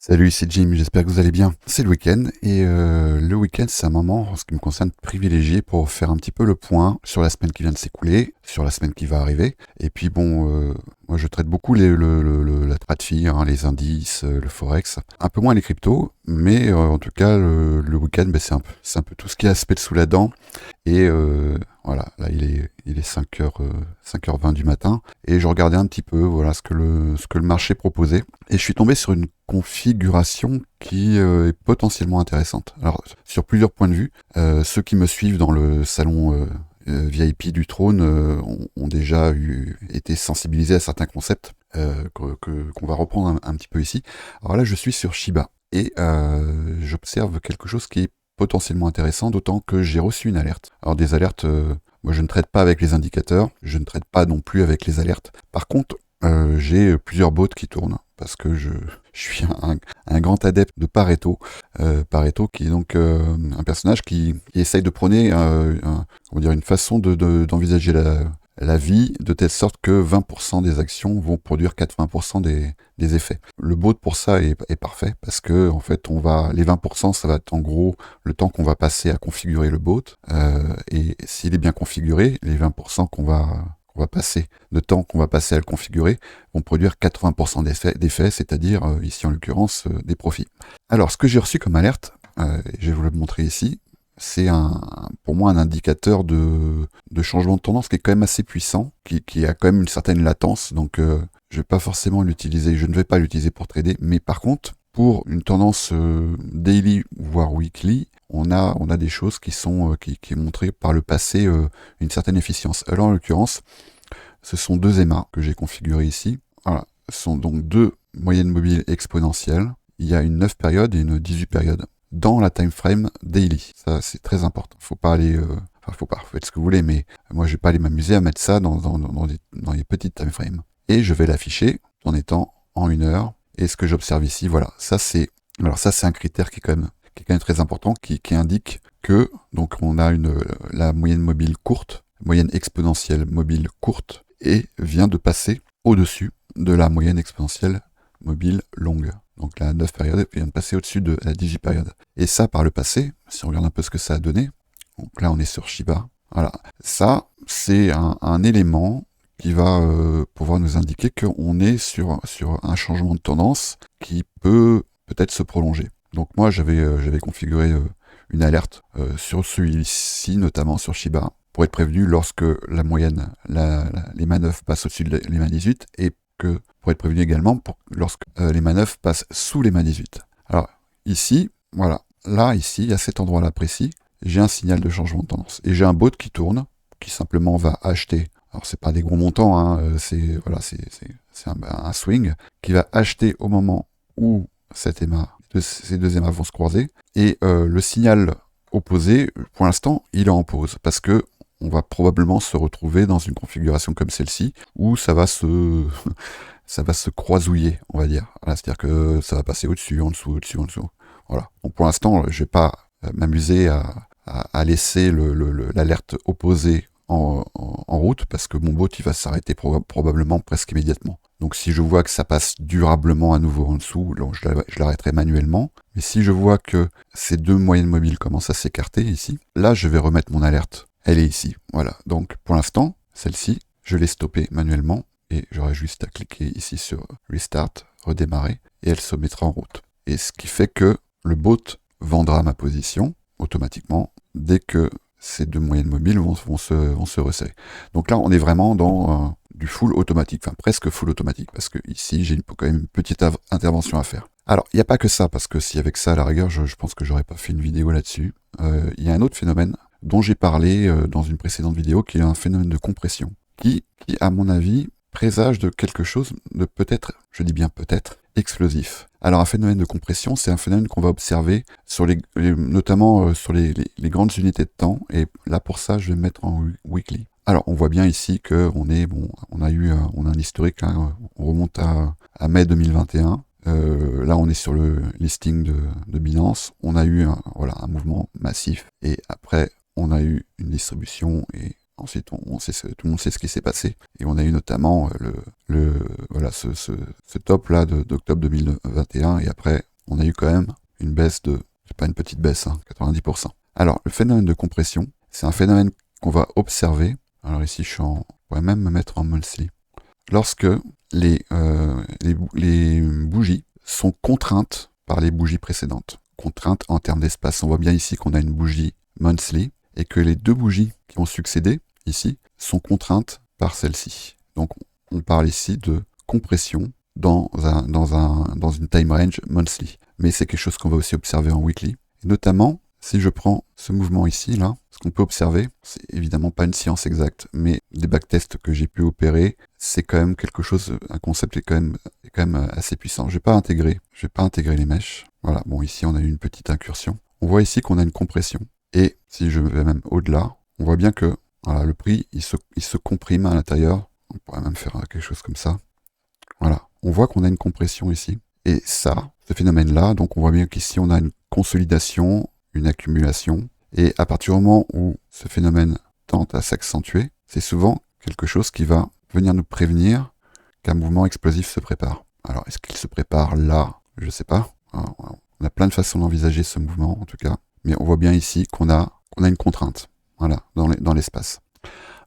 Salut, c'est Jim, j'espère que vous allez bien. C'est le week-end et le week-end c'est un moment, en ce qui me concerne, privilégié pour faire un petit peu le point sur la semaine qui vient de s'écouler, sur la semaine qui va arriver. Et puis bon, moi je traite beaucoup la TradFi, hein, les indices, le forex, un peu moins les cryptos, mais en tout cas le week-end c'est un peu tout ce qui est aspect sous la dent. Et voilà, là il est 5h20 du matin et je regardais un petit peu voilà ce que le marché proposait et je suis tombé sur une configuration qui est potentiellement intéressante. Alors sur plusieurs points de vue, ceux qui me suivent dans le salon VIP du trône ont déjà été sensibilisés à certains concepts qu'on va reprendre un petit peu ici. Alors là, je suis sur Shiba et j'observe quelque chose qui est potentiellement intéressant, d'autant que j'ai reçu une alerte. Alors des alertes, moi je ne traite pas avec les indicateurs, je ne traite pas non plus avec les alertes. Par contre, j'ai plusieurs bots qui tournent parce que je suis un grand adepte de Pareto. Pareto qui est donc un personnage qui essaye de prôner on va dire une façon d'envisager la vie de telle sorte que 20% des actions vont produire 80% des effets. Le bot pour ça est parfait parce que en fait les 20% ça va être en gros le temps qu'on va passer à configurer le bot et s'il est bien configuré, les 20% qu'on va passer de temps qu'on va passer à le configurer vont produire 80% d'effets, c'est-à-dire ici en l'occurrence des profits. Alors ce que j'ai reçu comme alerte, je vais vous le montrer ici, c'est pour moi un indicateur de changement de tendance qui est quand même assez puissant, qui a quand même une certaine latence, donc je vais pas forcément l'utiliser, je ne vais pas l'utiliser pour trader, mais par contre, pour une tendance daily voire weekly, on a des choses qui sont qui est montré par le passé une certaine efficience. Alors en l'occurrence, ce sont deux EMA que j'ai configurés ici. Voilà, ce sont donc deux moyennes mobiles exponentielles. Il y a une 9 période et une 18 période dans la time frame daily. Ça, c'est très important. Faut pas aller, faut pas, faites ce que vous voulez, mais moi, je vais pas aller m'amuser à mettre ça dans les petites time frames. Et je vais l'afficher en étant en 1 heure. Et ce que j'observe ici, voilà, alors ça, c'est un critère qui est quand même très important, qui indique que, donc, on a la moyenne mobile courte, moyenne exponentielle mobile courte, et vient de passer au-dessus de la moyenne exponentielle mobile longue. Donc la 9 période vient de passer au-dessus de la 18 période. Et ça, par le passé, si on regarde un peu ce que ça a donné, donc là on est sur Shiba, voilà, ça c'est un élément qui va pouvoir nous indiquer qu'on est sur un changement de tendance qui peut-être se prolonger. Donc moi j'avais configuré une alerte sur celui-ci, notamment sur Shiba, pour être prévenu lorsque la moyenne, les manœuvres passent au-dessus de les 18 et que pour être prévenu également lorsque les manœuvres passent sous les 18. Alors ici, voilà, là ici, à cet endroit-là précis, j'ai un signal de changement de tendance et j'ai un bot qui tourne, qui simplement va acheter. Alors c'est pas des gros montants, hein, c'est un swing qui va acheter au moment où ces deux EMA vont se croiser et le signal opposé, pour l'instant, il est en pause parce que on va probablement se retrouver dans une configuration comme celle-ci où ça va se croisouiller, on va dire. Voilà, c'est-à-dire que ça va passer au-dessus, en dessous, au-dessus, en dessous. Voilà. Donc pour l'instant, je vais pas m'amuser à laisser l'alerte opposée en route parce que mon bot il va s'arrêter probablement presque immédiatement. Donc si je vois que ça passe durablement à nouveau en dessous, je l'arrêterai manuellement. Mais si je vois que ces deux moyennes mobiles commencent à s'écarter ici, là je vais remettre mon alerte. Elle est ici, voilà. Donc pour l'instant, celle-ci, je l'ai stoppée manuellement et j'aurai juste à cliquer ici sur Restart, redémarrer, et elle se mettra en route. Et ce qui fait que le bot vendra ma position automatiquement dès que ces deux moyennes mobiles vont se resserrer. Donc là, on est vraiment dans du full automatique, enfin presque full automatique, parce que ici, j'ai quand même une petite intervention à faire. Alors, il n'y a pas que ça, parce que si avec ça, à la rigueur, je pense que j'aurais pas fait une vidéo là-dessus. Il y a un autre phénomène dont j'ai parlé dans une précédente vidéo, qui est un phénomène de compression, qui à mon avis, présage de quelque chose de peut-être, je dis bien peut-être, explosif. Alors un phénomène de compression, c'est un phénomène qu'on va observer sur notamment sur les grandes unités de temps, et là pour ça, je vais me mettre en weekly. Alors on voit bien ici que on a un historique, hein, on remonte à mai 2021. Là, on est sur le listing de Binance. On a eu un mouvement massif et après, on a eu une distribution et ensuite, tout le monde sait ce qui s'est passé. Et on a eu notamment ce top là d'octobre 2021 et après, on a eu quand même une baisse de, c'est pas une petite baisse, 90%. Alors, le phénomène de compression, c'est un phénomène qu'on va observer. Alors ici, on pourrait même me mettre en monthly. Lorsque les bougies sont contraintes par les bougies précédentes. Contraintes en termes d'espace. On voit bien ici qu'on a une bougie monthly et que les deux bougies qui ont succédé ici sont contraintes par celle-ci. Donc on parle ici de compression dans une time range monthly. Mais c'est quelque chose qu'on va aussi observer en weekly. Et notamment, si je prends ce mouvement ici, là, ce qu'on peut observer, c'est évidemment pas une science exacte, mais des backtests que j'ai pu opérer, c'est quand même quelque chose, un concept qui est quand même assez puissant. Je vais pas intégrer les mèches. Voilà, bon ici on a eu une petite incursion. On voit ici qu'on a une compression. Et si je vais même au-delà, on voit bien que voilà, le prix, il se comprime à l'intérieur. On pourrait même faire quelque chose comme ça. Voilà, on voit qu'on a une compression ici. Et ça, ce phénomène-là, donc on voit bien qu'ici on a une consolidation, une accumulation. Et à partir du moment où ce phénomène tente à s'accentuer, c'est souvent quelque chose qui va venir nous prévenir qu'un mouvement explosif se prépare. Alors, est-ce qu'il se prépare là? Je ne sais pas. Alors, on a plein de façons d'envisager ce mouvement, en tout cas. Mais on voit bien ici qu'on a une contrainte, voilà, dans l'espace.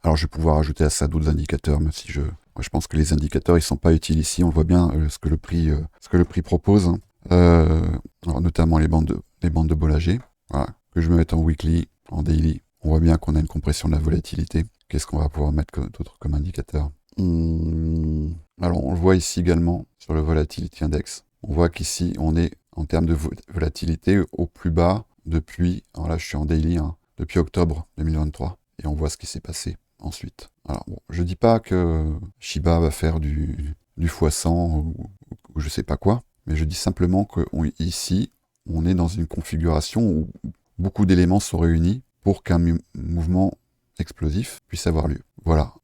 Alors, je vais pouvoir ajouter à ça d'autres indicateurs, même si moi, je pense que les indicateurs, ils sont pas utiles ici. On voit bien ce que le prix propose, alors, notamment les bandes de Bollinger. Voilà, que je me mette en weekly, en daily. On voit bien qu'on a une compression de la volatilité. Qu'est-ce qu'on va pouvoir mettre d'autre comme indicateur? Alors, on le voit ici également sur le Volatility Index. On voit qu'ici, on est en termes de volatilité au plus bas depuis, alors là, je suis en daily, depuis octobre 2023. Et on voit ce qui s'est passé ensuite. Alors, bon, je dis pas que Shiba va faire du x100 ou je sais pas quoi, mais je dis simplement qu'ici, on est dans une configuration où beaucoup d'éléments sont réunis pour qu'un mouvement explosif puisse avoir lieu. Voilà.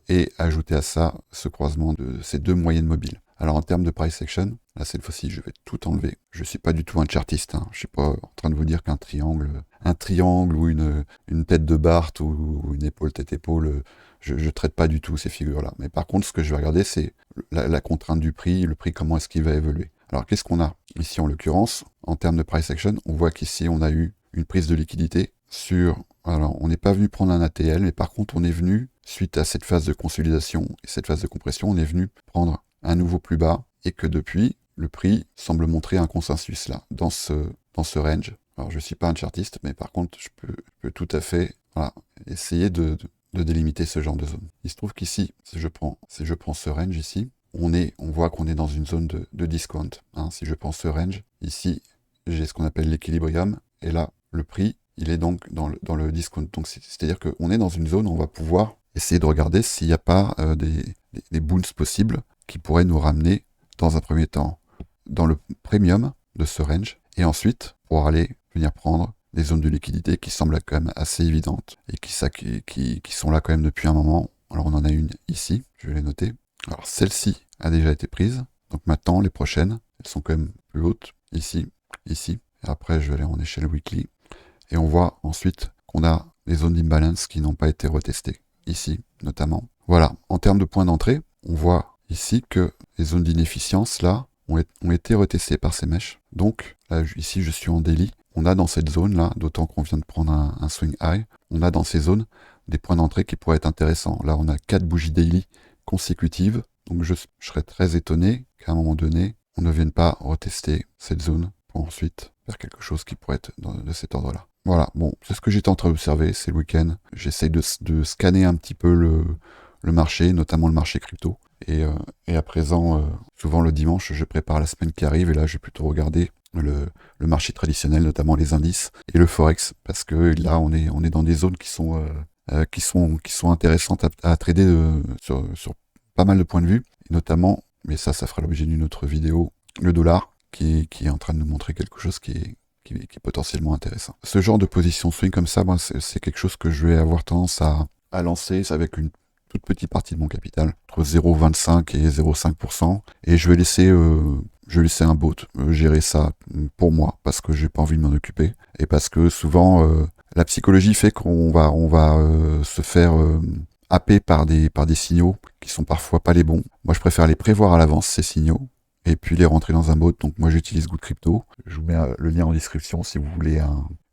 Et ajouter à ça ce croisement de ces deux moyennes mobiles. Alors en termes de price action, là cette fois-ci je vais tout enlever. Je suis pas du tout un chartiste. Je suis pas en train de vous dire qu'un triangle ou une tête de Bart ou une épaule tête-épaule, je traite pas du tout ces figures-là. Mais par contre, ce que je vais regarder, c'est la contrainte du prix, le prix, comment est-ce qu'il va évoluer. Alors qu'est-ce qu'on a ici en l'occurrence? En termes de price action, on voit qu'ici on a eu une prise de liquidité alors on n'est pas venu prendre un ATL, mais par contre on est venu, suite à cette phase de consolidation et cette phase de compression, on est venu prendre un nouveau plus bas, et que depuis, le prix semble montrer un consensus là, dans ce range. Alors je ne suis pas un chartiste, mais par contre je peux tout à fait essayer de délimiter ce genre de zone. Il se trouve qu'ici, si je prends ce range ici, on voit qu'on est dans une zone de discount. Si je prends ce range, ici j'ai ce qu'on appelle l'équilibrium, et là le prix, il est donc dans le discount. Donc c'est-à-dire qu'on est dans une zone où on va pouvoir essayer de regarder s'il n'y a pas des bounces possibles qui pourraient nous ramener dans un premier temps dans le premium de ce range, et ensuite pour aller venir prendre des zones de liquidité qui semblent quand même assez évidentes et qui sont là quand même depuis un moment. Alors on en a une ici, je vais les noter. Alors celle-ci a déjà été prise, donc maintenant les prochaines, elles sont quand même plus hautes, ici, et après je vais aller en échelle weekly. Et on voit ensuite qu'on a des zones d'imbalance qui n'ont pas été retestées, ici notamment. Voilà, en termes de points d'entrée, on voit ici que les zones d'inefficience, là, ont été retestées par ces mèches. Donc, là, ici, je suis en daily. On a dans cette zone-là, d'autant qu'on vient de prendre un swing high, on a dans ces zones des points d'entrée qui pourraient être intéressants. Là, on a 4 bougies daily consécutives. Donc, je serais très étonné qu'à un moment donné, on ne vienne pas retester cette zone pour ensuite faire quelque chose qui pourrait être de cet ordre-là. Voilà, bon, c'est ce que j'étais en train d'observer, c'est le week-end. J'essaye de scanner un petit peu le marché, notamment le marché crypto. Et à présent, souvent le dimanche, je prépare la semaine qui arrive, et là, je vais plutôt regarder le marché traditionnel, notamment les indices et le forex, parce que là, on est dans des zones qui sont intéressantes à trader sur pas mal de points de vue, et notamment, mais ça fera l'objet d'une autre vidéo, le dollar, qui est en train de nous montrer quelque chose qui est potentiellement intéressant. Ce genre de position swing comme ça, moi, c'est quelque chose que je vais avoir tendance à lancer avec une toute petite partie de mon capital, entre 0,25 et 0,5%, et je vais laisser un bot gérer ça pour moi, parce que j'ai pas envie de m'en occuper, et parce que souvent la psychologie fait qu'on va se faire happer par des signaux qui sont parfois pas les bons. Moi je préfère les prévoir à l'avance, ces signaux, et puis les rentrer dans un bot. Donc moi j'utilise Good Crypto. Je vous mets le lien en description si vous voulez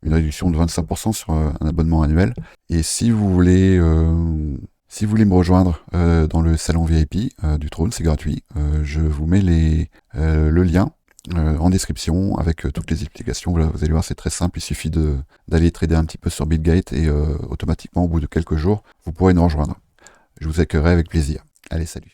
une réduction de 25% sur un abonnement annuel. Et si vous voulez me rejoindre dans le salon VIP du Trône, c'est gratuit. Je vous mets le lien en description avec toutes les explications. Voilà, vous allez voir, c'est très simple. Il suffit d'aller trader un petit peu sur Bitgate et automatiquement, au bout de quelques jours, vous pourrez nous rejoindre. Je vous accueillerai avec plaisir. Allez, salut.